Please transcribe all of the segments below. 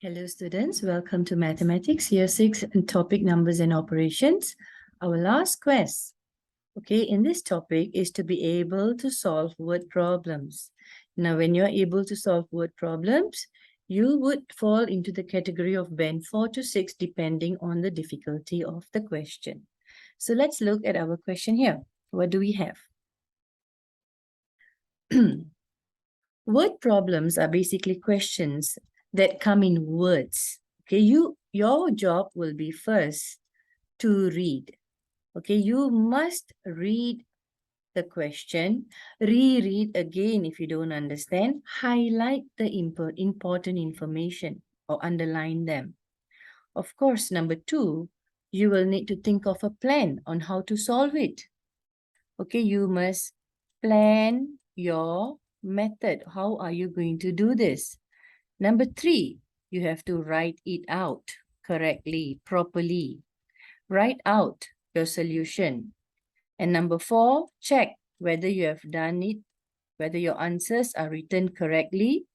Hello students, welcome to Mathematics Year 6 and topic numbers and operations. Our last quest, in this topic is to be able to solve word problems. Now when you're able to solve word problems, you would fall into the category of band 4 to 6 depending on the difficulty of the question. So let's look at our question here. What do we have? Word problems are basically questions that come in words. Okay, your job will be first to read. Okay, you must read the question, reread again if you don't understand, highlight the important information or underline them. Of course, number 2, you will need to think of a plan on how to solve it. Okay, you must plan your method. How are you going to do this? Number 3, you have to write it out correctly, properly. Write out your solution. And number 4, check whether you have done it, whether your answers are written correctly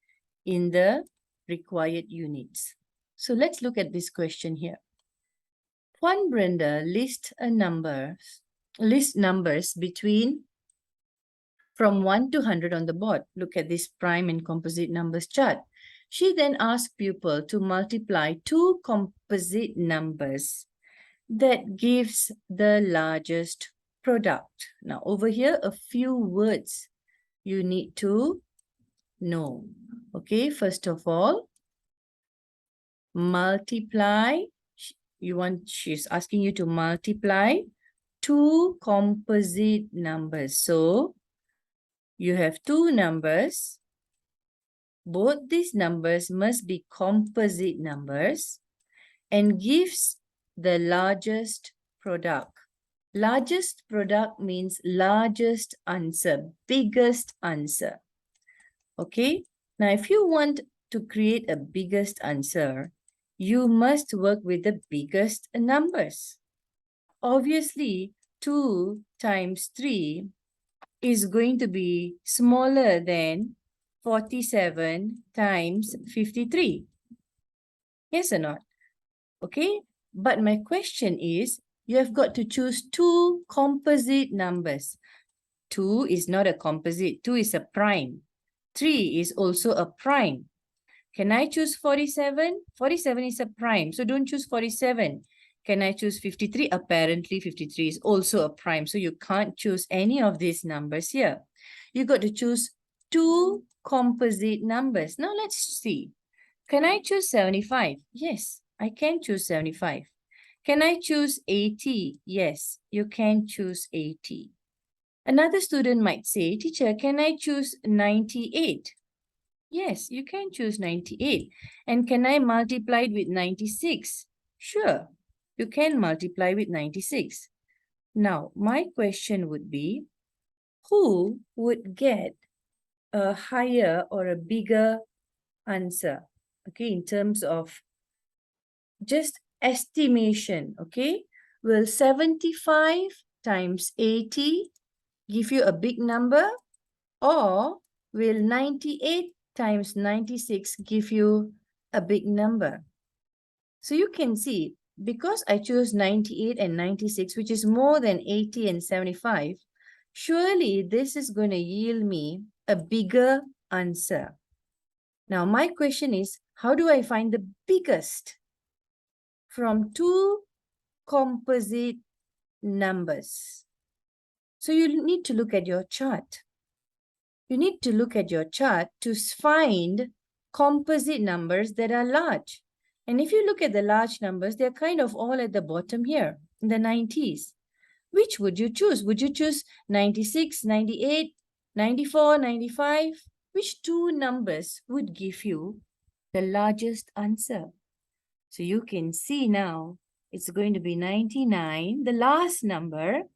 in the required units. So let's look at this question here. Juan Brenda lists numbers between from 1 to 100 on the board. Look at this prime and composite numbers chart. She then asked pupil to multiply two composite numbers that gives the largest product. Now over here, a few words you need to know. Okay, first of all, multiply. She's asking you to multiply two composite numbers. So you have two numbers. Both these numbers must be composite numbers and gives the largest product. Largest product means largest answer, biggest answer. Okay, now if you want to create a biggest answer, you must work with the biggest numbers. Obviously, 2 times 3 is going to be smaller than 47 times 53. Yes or not? Okay, but my question is, you have got to choose two composite numbers. 2 is not a composite, 2 is a prime. 3 is also a prime. Can I choose 47? 47 is a prime, so don't choose 47. Can I choose 53? Apparently 53 is also a prime, so you can't choose any of these numbers here. You got to choose two composite numbers. Now let's see. Can I choose 75? Yes, I can choose 75. Can I choose 80? Yes, you can choose 80. Another student might say, teacher, can I choose 98? Yes, you can choose 98. And can I multiply it with 96? Sure, you can multiply with 96. Now, my question would be, who would get a higher or a bigger answer? Okay, in terms of just estimation, okay? Will 75 times 80 give you a big number? Or will 98 times 96 give you a big number? So you can see, because I chose 98 and 96, which is more than 80 and 75, surely this is going to yield me a bigger answer. Now, my question is, how do I find the biggest from two composite numbers? So you need to look at your chart. You need to look at your chart to find composite numbers that are large. And if you look at the large numbers, they're kind of all at the bottom here, in the 90s. Which would you choose? Would you choose 96, 98, 94, 95? Which two numbers would give you the largest answer? So you can see now, it's going to be 99, the last number,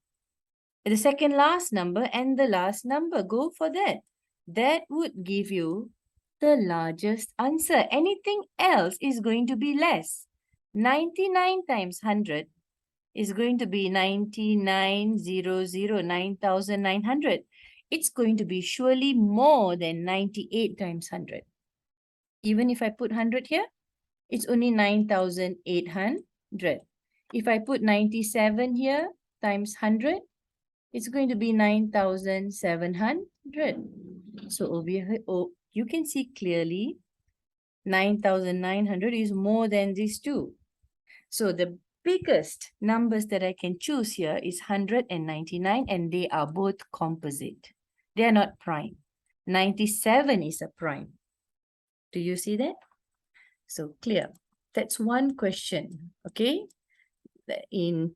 the second last number, and the last number. Go for that. That would give you the largest answer. Anything else is going to be less. 99 times 100 is going to be 9,900. It's going to be surely more than 98 times 100. Even if I put 100 here, It's only 9,800. If I put 97 here times 100, it's going to be 9,700. So over here, you can see clearly 9,900 is more than these two. So the biggest numbers that I can choose here is 199, and they are both composite. They are not prime. 97 is a prime. Do you see that? So clear. That's one question, okay? In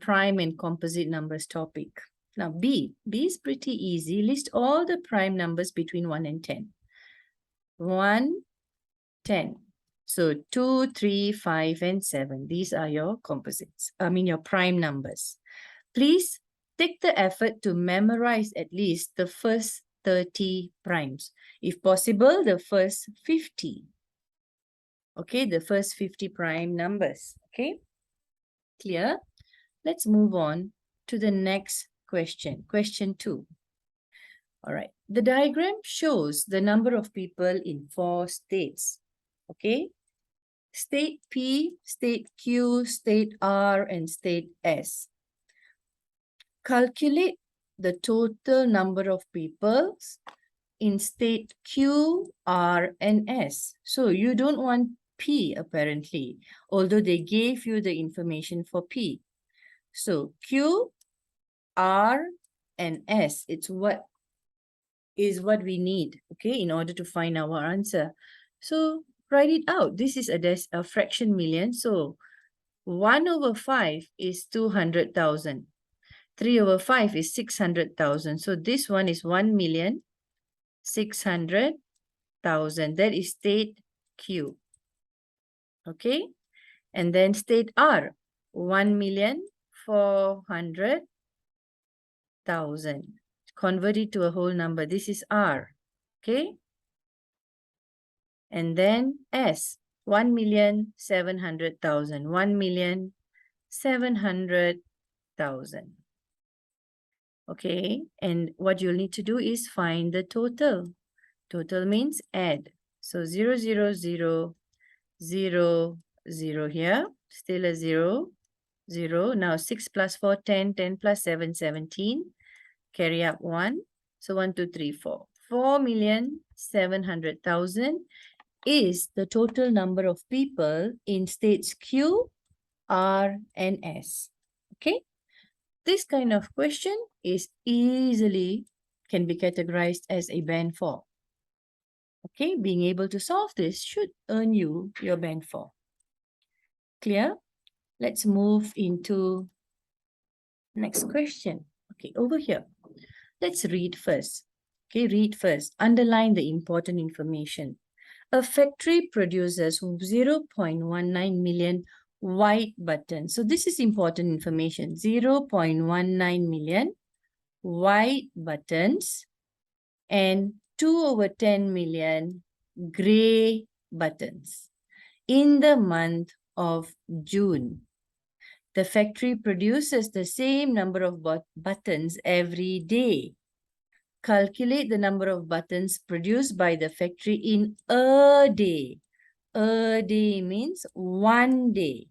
prime and composite numbers topic. Now B is pretty easy. List all the prime numbers between 1 and 10. 1, 10. So 2, 3, 5, and 7. These are your composites. Your prime numbers. Please take the effort to memorize at least the first 30 primes. If possible, the first 50. Okay, the first 50 prime numbers. Okay, clear? Let's move on to the next question. Question 2. All right, the diagram shows the number of people in 4 states. Okay, state P, state Q, state R, and state S. Calculate the total number of people in state Q, R, and S. So you don't want P apparently, although they gave you the information for P. So Q, R, and S, it's what we need, okay, in order to find our answer. So write it out. This is a fraction million. So 1/5 is 200,000. 3/5 is 600,000. So this one is 1,600,000. That is state Q. Okay. And then state R, 1,400,000. Convert it to a whole number. This is R. Okay. And then S, 1,700,000. 1,700,000. Okay, and what you'll need to do is find the total. Total means add. So 0, 0, 0, 0, 0 here. Still a 0, 0. Now 6 plus 4, 10. 10 plus 7, 17. Carry up 1. So 1, 2, 3, 4. 4,700,000 is the total number of people in states Q, R, and S. Okay. This kind of question is can be categorized as a band 4. Okay, being able to solve this should earn you your band 4. Clear? Let's move into next question. Okay, over here. Let's read first. Okay, read first. Underline the important information. A factory produces 0.19 million white buttons. So this is important information. 0.19 million white buttons and 2/10 million gray buttons in the month of June. The factory produces the same number of buttons every day. Calculate the number of buttons produced by the factory in a day. A day means 1 day.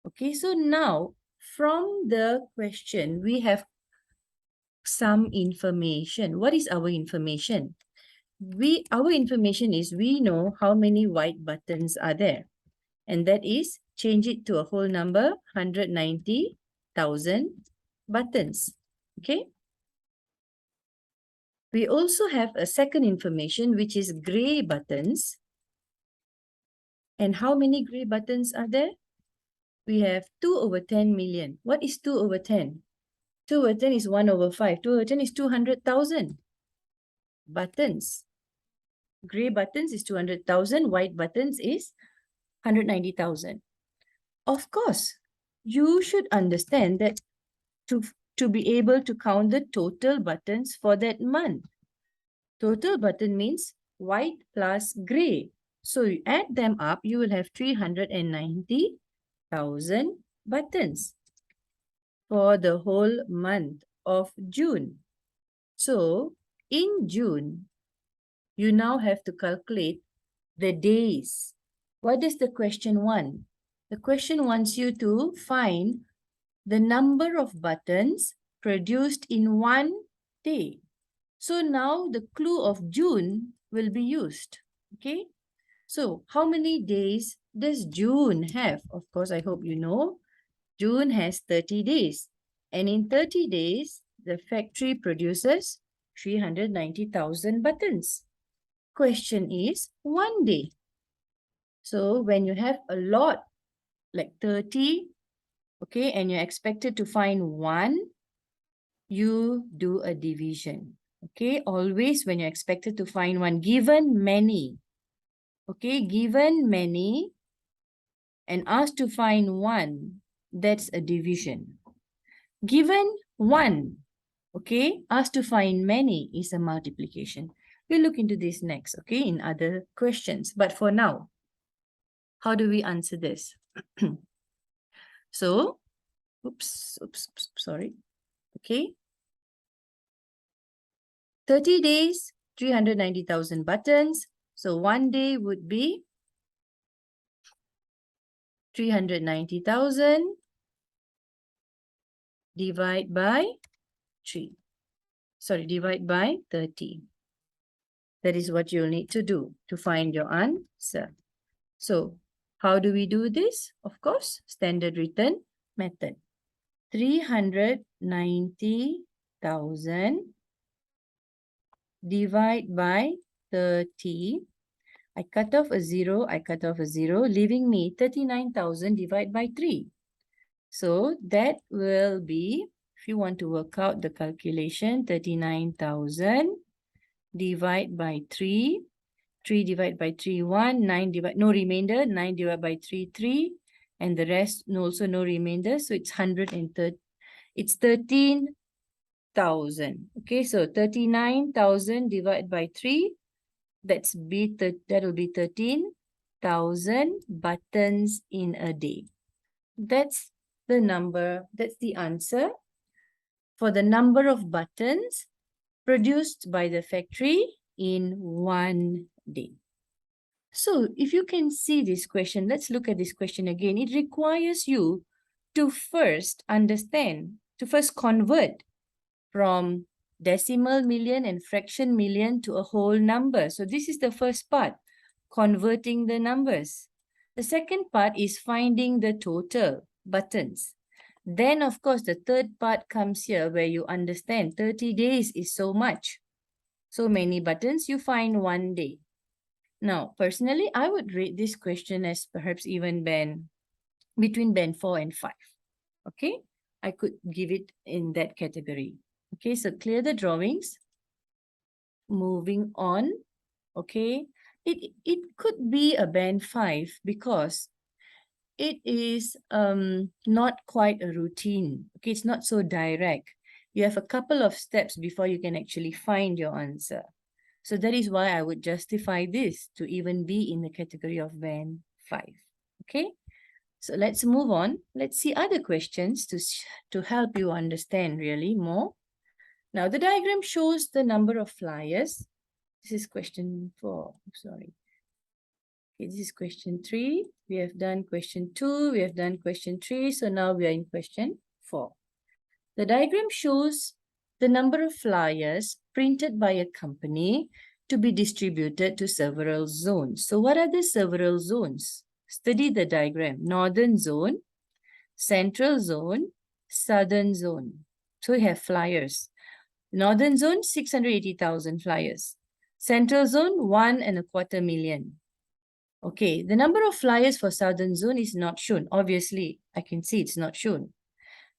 Okay, so now from the question, we have some information. What is our information? Our information is we know how many white buttons are there. And that is, change it to a whole number, 190,000 buttons. Okay. We also have a second information, which is gray buttons. And how many gray buttons are there? We have 2/10 million. What is 2/10? 2/10 is 1/5. 2/10 is 200,000 buttons. Gray buttons is 200,000. White buttons is 190,000. Of course, you should understand that to be able to count the total buttons for that month. Total button means white plus gray. So you add them up, you will have 390,000 buttons for the whole month of June. So in June, you now have to calculate the days. What does the question want? The question wants you to find the number of buttons produced in one day. So now the clue of June will be used. Okay. So how many days does June have? Of course, I hope you know. June has 30 days. And in 30 days, the factory produces 390,000 buttons. Question is one day. So when you have a lot, like 30, okay, and you're expected to find one, you do a division. Okay, always when you're expected to find one, given many, okay, given many and asked to find one, that's a division. Given one, okay, asked to find many is a multiplication. We'll look into this next, okay, in other questions. But for now, how do we answer this? So, oops, sorry. Okay. 30 days, 390,000 buttons. So one day would be 390,000 divide by 3. Sorry, divide by 30. That is what you'll need to do to find your answer. So how do we do this? Of course, standard written method. 390,000 divide by 30. I cut off a 0, leaving me 39,000 divided by 3. So that will be, if you want to work out the calculation, 39,000 divided by 3. 3 divided by 3, 1. 9 divided, no remainder. 9 divided by 3, 3. And the rest, also no remainder. So it's 130. It's 13,000. Okay, so 39,000 divided by 3. That will be 13,000 buttons in a day. That's the number, that's the answer for the number of buttons produced by the factory in one day. So if you can see this question, let's look at this question again. It requires you to first understand, to first convert from decimal million and fraction million to a whole number. So this is the first part, converting the numbers. The second part is finding the total buttons. Then, of course, the third part comes here where you understand 30 days is so much. So many buttons, you find one day. Now, personally, I would rate this question as perhaps even between band 4 and 5. Okay, I could give it in that category. Okay, so clear the drawings. Moving on. Okay, it could be a band 5 because it is not quite a routine. Okay, it's not so direct. You have a couple of steps before you can actually find your answer. So that is why I would justify this to even be in the category of band 5. Okay, so let's move on. Let's see other questions to help you understand really more. Now the diagram shows the number of flyers. This is question 4. Sorry. Okay, this is question 3. We have done question 2. We have done question 3. So now we are in question 4. The diagram shows the number of flyers printed by a company to be distributed to several zones. So what are the several zones? Study the diagram. Northern zone, central zone, southern zone. So we have flyers. Northern zone, 680,000 flyers. Central zone, 1.25 million. Okay, the number of flyers for southern zone is not shown. Obviously, I can see it's not shown.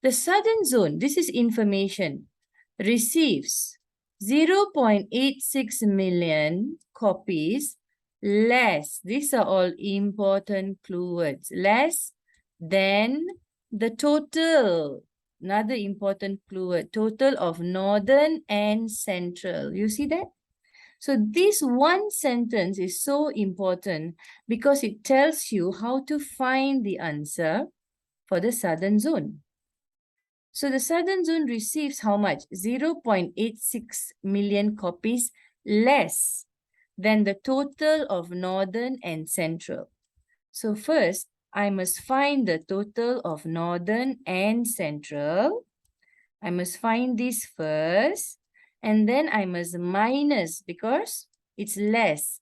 The southern zone, this is information, receives 0.86 million copies less, these are all important clue words, less than the total, another important clue word, total of northern and central. You see that? So this one sentence is so important because it tells you how to find the answer for the southern zone. So the southern zone receives how much? 0.86 million copies less than the total of northern and central. So first, I must find the total of northern and central. I must find this first. And then I must minus because it's less.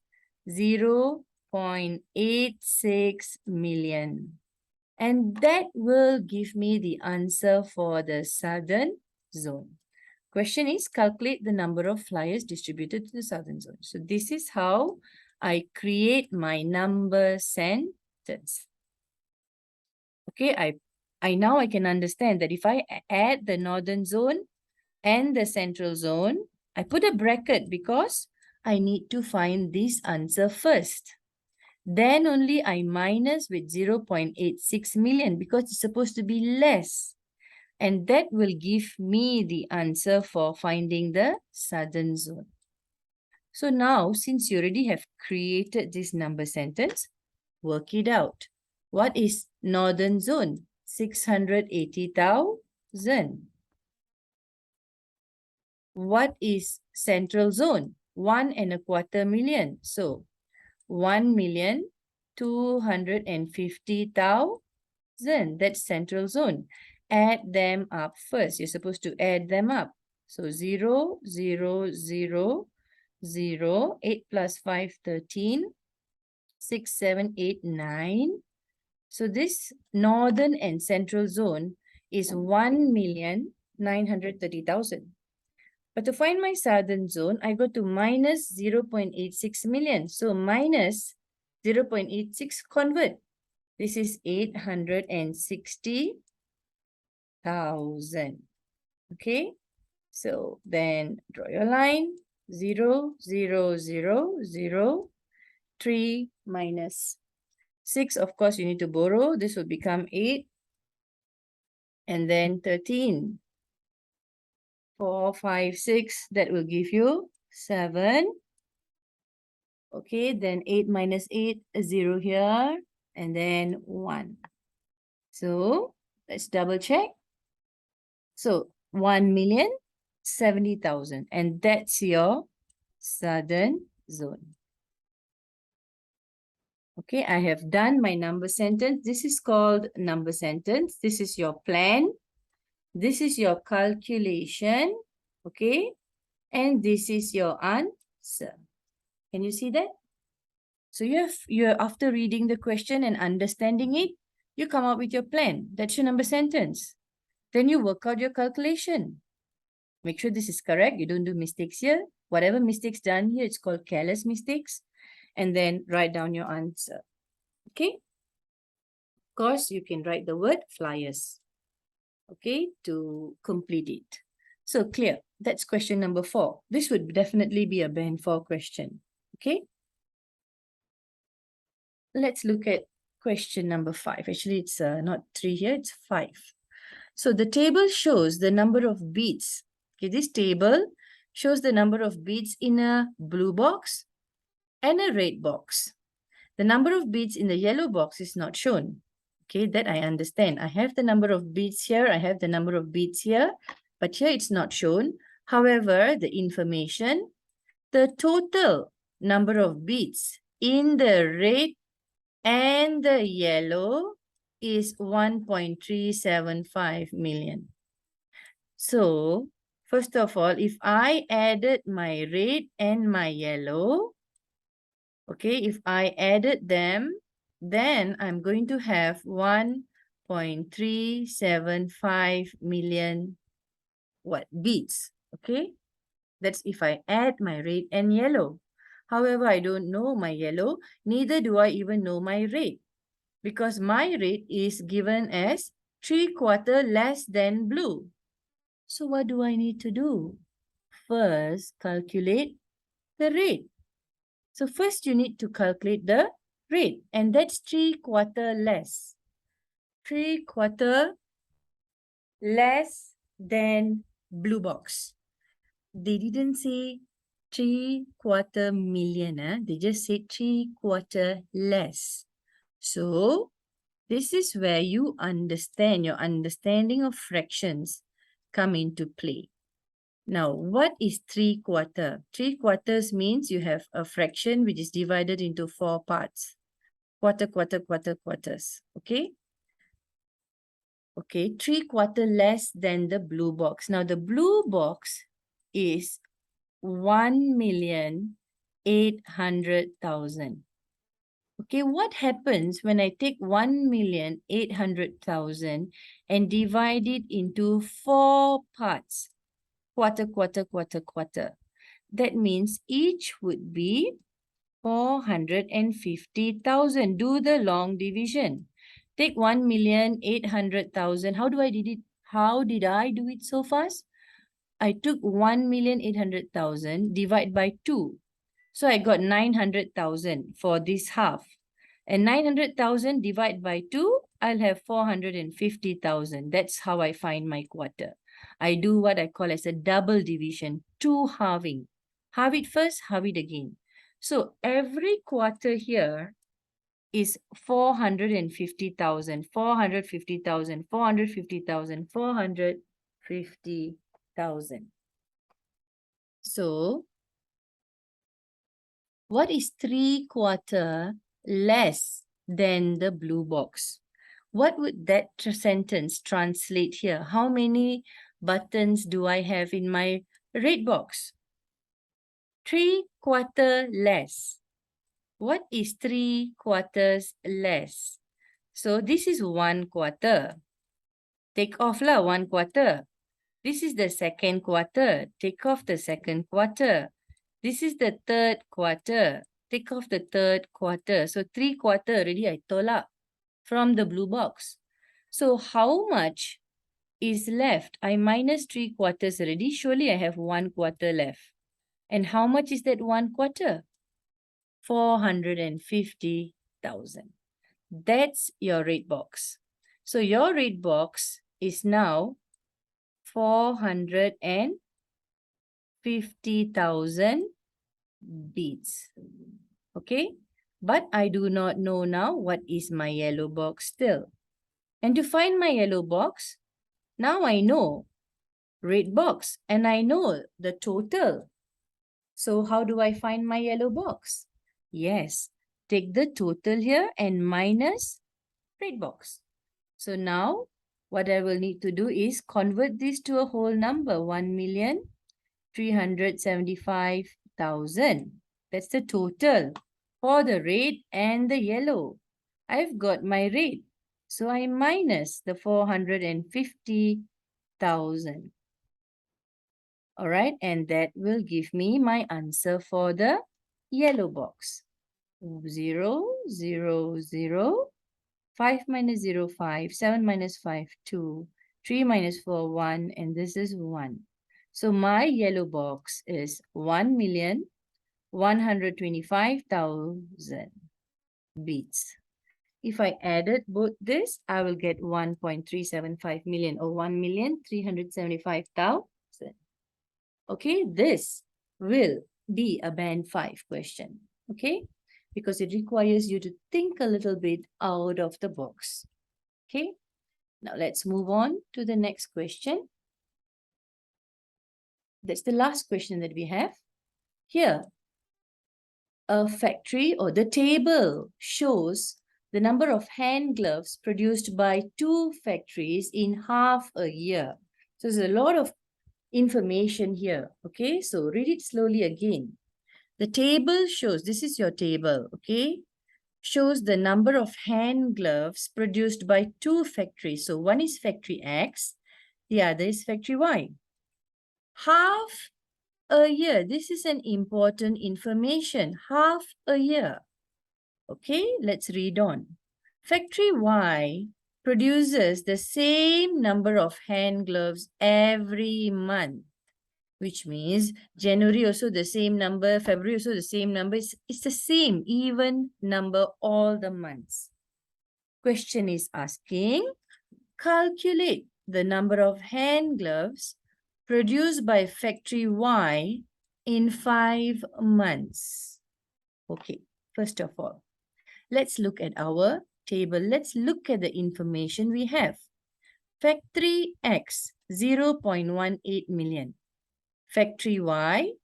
0.86 million. And that will give me the answer for the southern zone. Question is, calculate the number of flyers distributed to the southern zone. So this is how I create my number sentence. Okay, now I can understand that if I add the northern zone and the central zone, I put a bracket because I need to find this answer first. Then only I minus with 0.86 million because it's supposed to be less. And that will give me the answer for finding the southern zone. So now, since you already have created this number sentence, work it out. What is northern zone? 680,000. What is central zone? 1.25 million. So 1,250,000. That's central zone. Add them up first. You're supposed to add them up. So 0, 0, 0, 0, 8 plus 5, 13, 6, 7, 8, 9. So this northern and central zone is 1,930,000. But to find my southern zone, I go to minus 0.86 million. So minus 0.86 convert. This is 860,000. Okay. So then draw your line. 0, 0, 0, 0, 3 minus 6. Of course, you need to borrow. This will become 8. And then 13. 4, 5, 6. That will give you 7. Okay, then 8 minus 8, 0 here, and then 1. So, let's double check. So, 1,070,000, and that's your southern zone. Okay, I have done my number sentence. This is called number sentence. This is your plan. This is your calculation. Okay, and this is your answer. Can you see that? So you're after reading the question and understanding it, you come up with your plan. That's your number sentence. Then you work out your calculation. Make sure this is correct. You don't do mistakes here. Whatever mistakes done here, it's called careless mistakes. And then write down your answer. Okay? Of course, you can write the word flyers. Okay? To complete it. So clear. That's question number 4. This would definitely be a band 4 question. Okay? Let's look at question number 5. Actually, it's not 3 here, it's 5. So the table shows the number of beads. Okay, this table shows the number of beads in a blue box and a red box. The number of beads in the yellow box is not shown. Okay, that I understand. I have the number of beads here, I have the number of beads here, but here it's not shown. However, the information, the total number of beads in the red and the yellow is 1.375 million. So, first of all, if I added my red and my yellow, okay, if I added them, then I'm going to have 1.375 million beads, okay? That's if I add my red and yellow. However, I don't know my yellow, neither do I even know my red, because my red is given as 3/4 less than blue. So what do I need to do? First, calculate the red. So first you need to calculate the red, and that's 3/4 less. 3/4 less than blue box. They didn't say 3/4 million, they just said 3/4 less. So this is where you understand, your understanding of fractions come into play. Now, what is 3/4? 3/4 means you have a fraction which is divided into 4 parts. quarters. Okay. Okay, 3/4 less than the blue box. Now the blue box is 1,800,000. Okay, what happens when I take 1,800,000 and divide it into 4 parts? Quarter. That means each would be 450,000. Do the long division. Take 1,800,000. How did I do it so fast? I took 1,800,000 divide by 2. So I got 900,000 for this half. And 900,000 divide by 2, I'll have 450,000. That's how I find my quarter. I do what I call as a double division, 2 halving. Halve it first, halve it again. So every quarter here is 450,000, 450,000, 450,000, 450,000. So what is 3/4 less than the blue box? What would that sentence translate here? How many buttons do I have in my red box? 3/4 less. What is 3/4 less? So this is 1/4. Take off lah 1/4. This is the second quarter. Take off the second quarter. This is the third quarter. Take off the third quarter. So 3/4 already I tolak from the blue box. So how much is left? I minus 3/4 already. Surely I have 1/4 left. And how much is that 1/4? 450,000. That's your red box. So your red box is now 450,000 beads. Okay, but I do not know now what is my yellow box still. And to find my yellow box, now I know red box and I know the total. So how do I find my yellow box? Yes, take the total here and minus red box. So now what I will need to do is convert this to a whole number, 1,375,000. That's the total for the red and the yellow. I've got my red, so I minus the 450,000. All right, and that will give me my answer for the yellow box. 0, 0, 0. 5 minus 0, 5. 7 minus 5, 2. 3 minus 4, 1. And this is 1. So my yellow box is 1,125,000 beads. If I added both this, I will get 1.375 million or 1,375,000. Okay, this will be a band 5 question. Okay, because it requires you to think a little bit out of the box. Okay, now let's move on to the next question. That's the last question that we have. Here, a factory or the table shows the number of hand gloves produced by 2 factories in half a year. So there's a lot of information here. Okay, so read it slowly again. The table shows, this is your table, okay, shows the number of hand gloves produced by 2 factories. So one is factory X, the other is factory Y. Half a year. This is an important information. Half a year. Okay, let's read on. Factory Y produces the same number of hand gloves every month, which means January also the same number, February also the same number. It's the same, even number all the months. Question is asking, calculate the number of hand gloves produced by factory Y in 5 months. Okay, first of all, let's look at our table. Let's look at the information we have. Factory X, 0.18 million. Factory Y,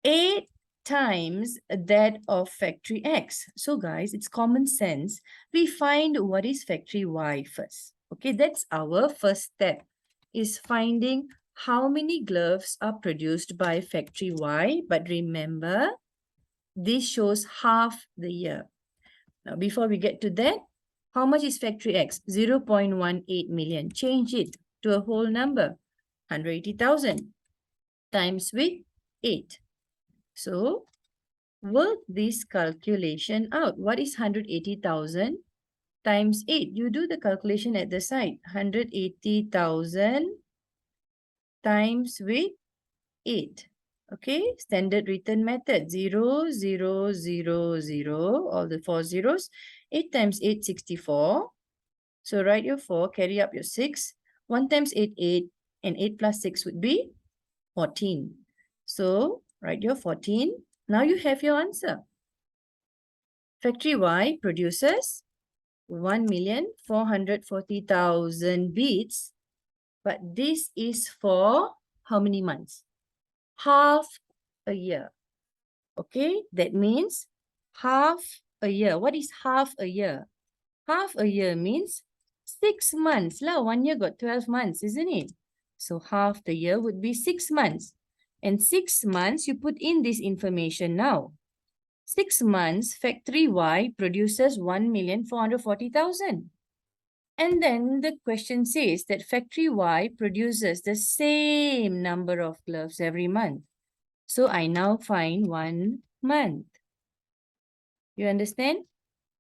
8 times that of factory X. So guys, it's common sense. We find what is factory Y first. Okay, that's our first step, is finding how many gloves are produced by factory Y. But remember, this shows half the year. Now, before we get to that, how much is factory X? 0.18 million. Change it to a whole number, 180,000 times with 8. So, work this calculation out. What is 180,000 times 8? You do the calculation at the side. 180,000 times with 8. Okay, standard written method. 0, 0, 0, 0, all the 4 zeros. 8 times 8, 64. So write your 4, carry up your 6. 1 times 8, 8. And 8 plus 6 would be 14. So write your 14. Now you have your answer. Factory Y produces 1,440,000 beads. But this is for how many months? Half a year. Okay, that means half a year. What is half a year? Half a year means 6 months. 1 year got 12 months, isn't it? So half the year would be 6 months. And 6 months, you put in this information now. 6 months, factory Y produces 1,440,000. And then the question says that factory Y produces the same number of gloves every month. So I now find 1 month. You understand?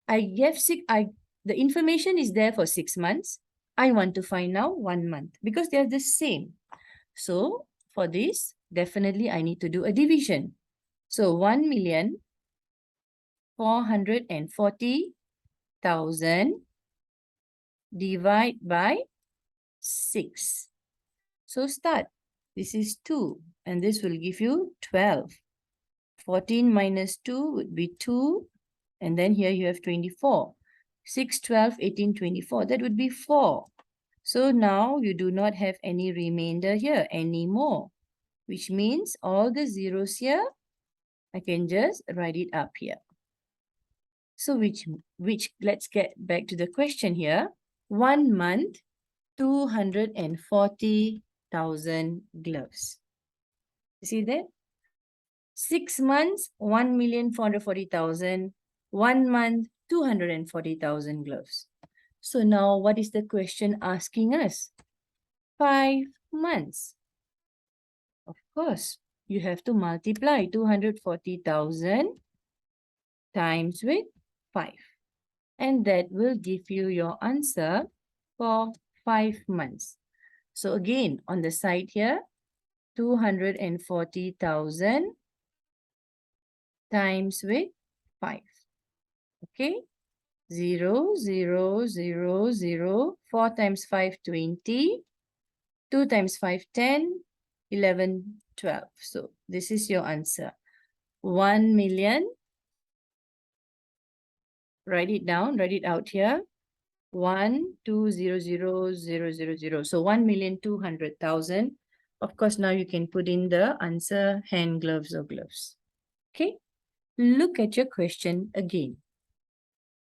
The information is there for 6 months. I want to find now 1 month because they're the same. So for this, definitely I need to do a division. So 1,440,000 divide by 6. So start. This is 2 and this will give you 12. 14 minus 2 would be 2 and then here you have 24. 6, 12, 18, 24. That would be 4. So now you do not have any remainder here anymore, which means all the zeros here, I can just write it up here. So which let's get back to the question here. 1 month, 240,000 gloves. You see that? 6 months, 1,440,000. 1 month, 240,000 gloves. So now what is the question asking us? 5 months. Of course, you have to multiply 240,000 times with 5. And that will give you your answer for 5 months. So again, on the side here, 240,000 times with 5. Okay, 0, 0, 0, 0, 4 times 5, 20, 2 times 5, 10, 11, 12. So this is your answer. 1 million. Write it down, write it out here. 1,200,000. So 1,200,000. Of course, now you can put in the answer hand gloves or gloves. Okay, look at your question again.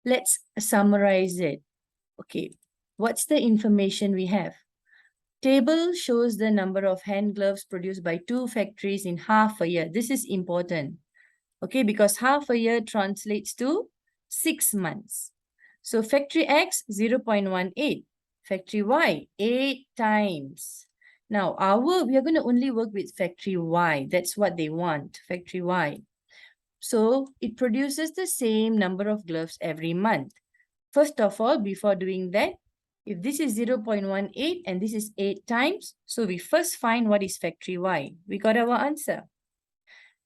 Let's summarize it. Okay, what's the information we have? Table shows the number of hand gloves produced by 2 factories in half a year. This is important. Okay, because half a year translates to 6 months. So factory X, 0.18. Factory Y, 8 times. Now, we are going to only work with factory Y. That's what they want, factory Y. So it produces the same number of gloves every month. First of all, before doing that, if this is 0.18 and this is 8 times, so we first find what is factory Y. We got our answer.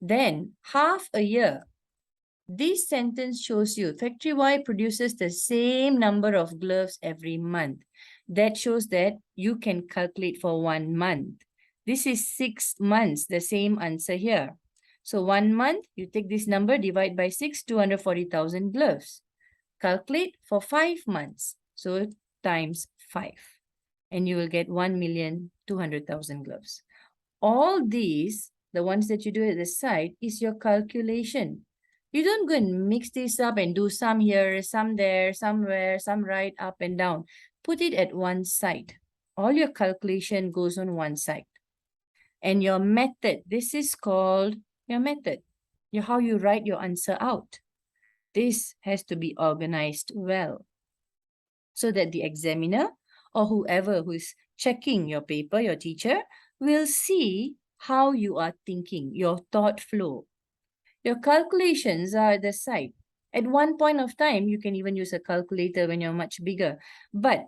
Then half a year. This sentence shows you factory Y produces the same number of gloves every month. That shows that you can calculate for 1 month. This is 6 months, the same answer here. So 1 month, you take this number, divide by 6, 240,000 gloves. Calculate for 5 months. So times 5. And you will get 1,200,000 gloves. All these the ones that you do at the side, is your calculation. You don't go and mix this up and do some here, some there, somewhere, some right, up and down. Put it at one side. All your calculation goes on one side. And your method, this is called your method. How you write your answer out. This has to be organized well so that the examiner or whoever who is checking your paper, your teacher, will see how you are thinking, your thought flow. Your calculations are at the side. At one point of time, you can even use a calculator when you're much bigger. But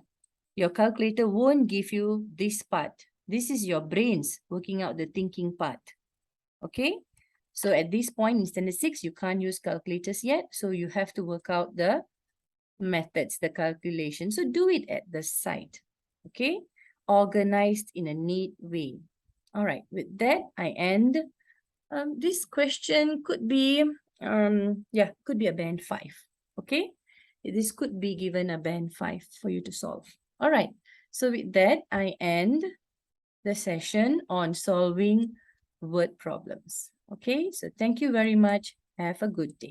your calculator won't give you this part. This is your brains working out the thinking part. Okay? So at this point in standard 6, you can't use calculators yet. So you have to work out the methods, the calculation. So do it at the side. Okay? Organized in a neat way. All right. With that, I end. This question could be, could be a band 5. Okay? This could be given a band 5 for you to solve. All right. So with that, I end the session on solving word problems. Okay? So thank you very much. Have a good day.